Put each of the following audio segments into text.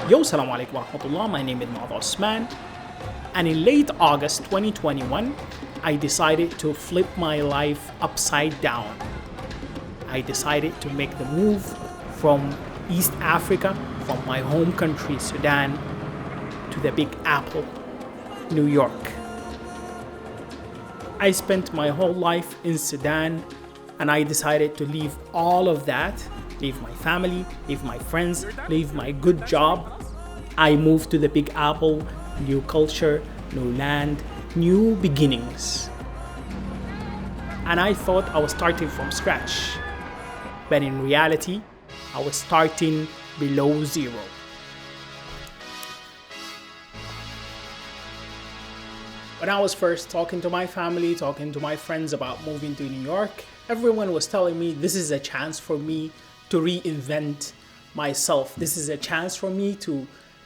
Yo, Assalamu alaikum wa rahmatullah. My name is Muaz Osman. And in late August 2021, I decided to flip my life upside down. I decided to make the move from East Africa, from my home country, Sudan, to the Big Apple, New York. I spent my whole life in Sudan, and I decided to leave all of that, leave my family, leave my friends, leave my good job. I moved to the Big Apple, new culture, new land, new beginnings. And I thought I was starting from scratch. But in reality, I was starting below zero. When I was first talking to my family, talking to my friends about moving to New York, everyone was telling me this is a chance for me to reinvent myself. This is a chance for me to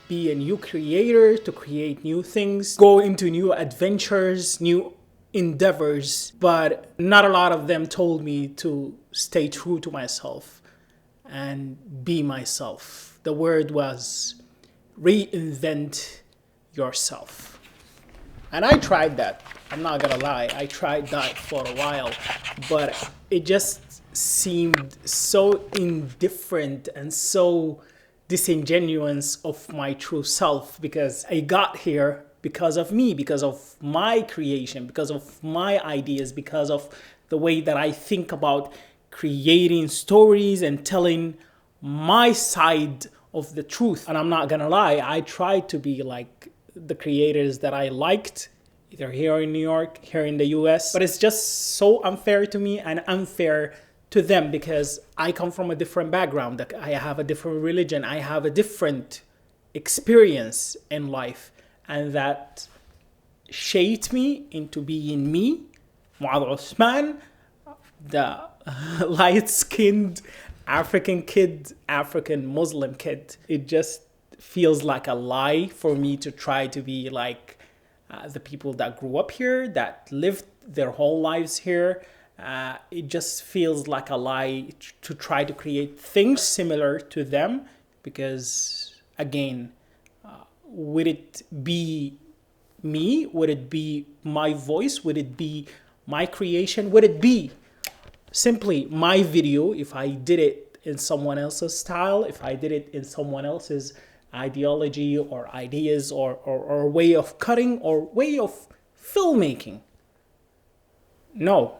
be a new creator, to create new things, go into new adventures, new endeavors. But not a lot of them told me to stay true to myself and be myself. The word was reinvent yourself. And I tried that. I'm not gonna lie. I tried that for a while, but it just seemed so indifferent and so disingenuous of my true self, because I got here because of me, because of my creation, because of my ideas, because of the way that I think about creating stories and telling my side of the truth. And I'm not gonna lie, I tried to be like the creators that I liked, either here in New York, here in the US, but it's just so unfair to me and unfair to them because I come from a different background. I have a different religion. I have a different experience in life, and that shaped me into being me, Muaz Osman, the light-skinned African kid, African Muslim kid. It just feels like a lie for me to try to be like the people that grew up here, that lived their whole lives here. It just feels like a lie to try to create things similar to them because, again, would it be me? Would it be my voice? Would it be my creation? Would it be simply my video if I did it in someone else's style, if I did it in someone else's ideology or ideas or way of cutting or way of filmmaking? No.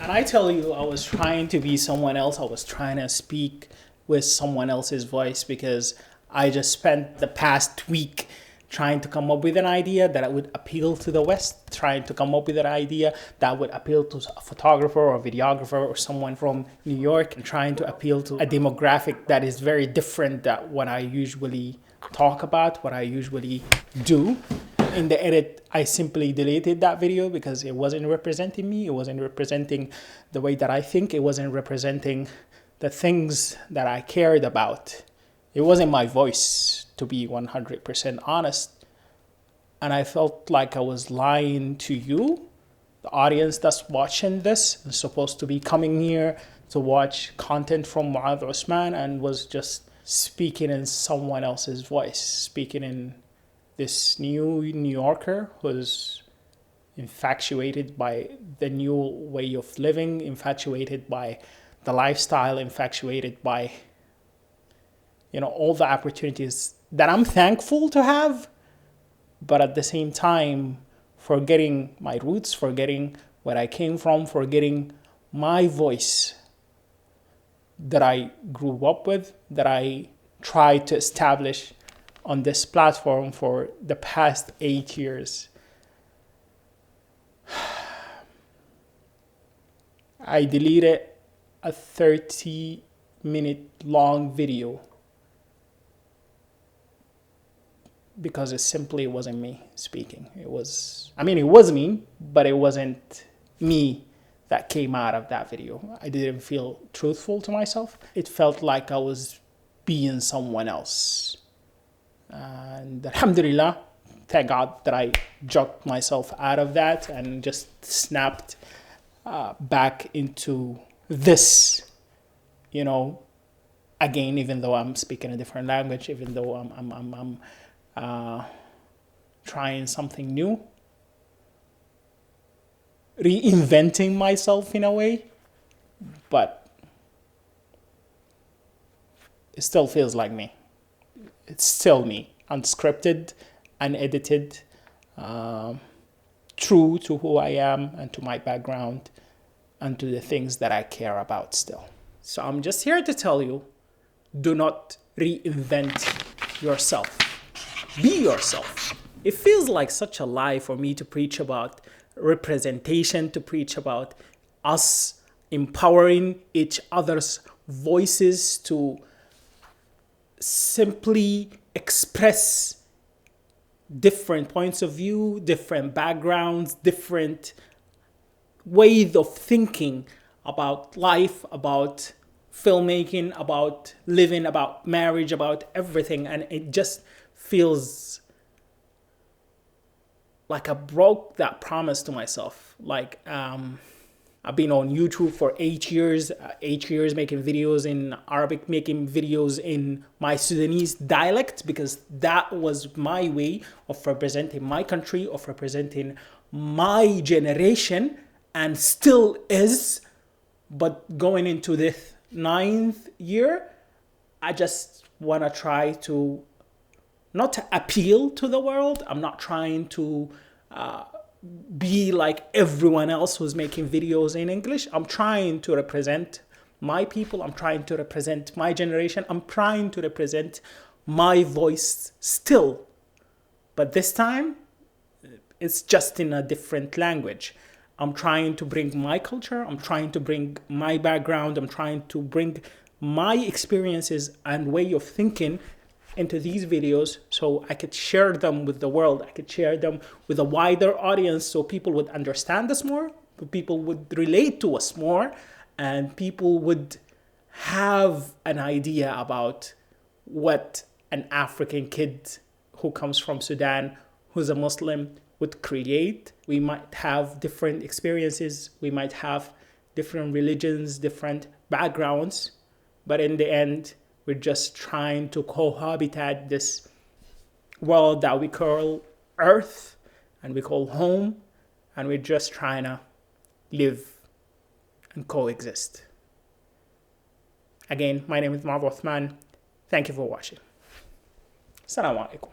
And I tell you, I was trying to be someone else. I was trying to speak with someone else's voice because I just spent the past week trying to come up with an idea that would appeal to the West, trying to come up with an idea that would appeal to a photographer or a videographer or someone from New York, and trying to appeal to a demographic that is very different than what I usually talk about, what I usually do. In the edit, I simply deleted that video because it wasn't representing me. It wasn't representing the way that I think. It wasn't representing the things that I cared about. It wasn't my voice, to be 100% honest. And I felt like I was lying to you, the audience that's watching this, is supposed to be coming here to watch content from Muaz Osman, and was just speaking in someone else's voice, speaking in this new New Yorker who's infatuated by the new way of living, infatuated by the lifestyle, infatuated by, all the opportunities that I'm thankful to have, but at the same time, forgetting my roots, forgetting where I came from, forgetting my voice that I grew up with, that I tried to establish on this platform for the past 8 years. I deleted a 30-minute long video because it simply wasn't me speaking. It was me, but it wasn't me that came out of that video. I didn't feel truthful to myself. It felt like I was being someone else. And alhamdulillah, thank God that I jerked myself out of that and just snapped back into this, again, even though I'm speaking a different language, even though I'm trying something new, reinventing myself in a way, but it still feels like me. It's still me, unscripted, unedited, true to who I am and to my background and to the things that I care about still. So I'm just here to tell you, do not reinvent yourself. Be yourself. It feels like such a lie for me to preach about representation, to preach about us empowering each other's voices, to simply express different points of view, different backgrounds, different ways of thinking about life, about filmmaking, about living, about marriage, about everything. And it just feels like I broke that promise to myself. Like, I've been on YouTube for 8 years making videos in Arabic, making videos in my Sudanese dialect, because that was my way of representing my country, of representing my generation, and still is. But going into this 9th year, I just want to try to not to appeal to the world. I'm not trying to be like everyone else who's making videos in English. I'm trying to represent my people. I'm trying to represent my generation. I'm trying to represent my voice still. But this time, it's just in a different language. I'm trying to bring my culture. I'm trying to bring my background. I'm trying to bring my experiences and way of thinking into these videos so I could share them with the world. I could share them with a wider audience so people would understand us more, people would relate to us more, and people would have an idea about what an African kid who comes from Sudan, who's a Muslim, would create. We might have different experiences, we might have different religions, different backgrounds, but in the end, we're just trying to cohabitate this world that we call Earth and we call home, and we're just trying to live and coexist. Again, my name is Muaz Osman. Thank you for watching. Assalamu alaikum.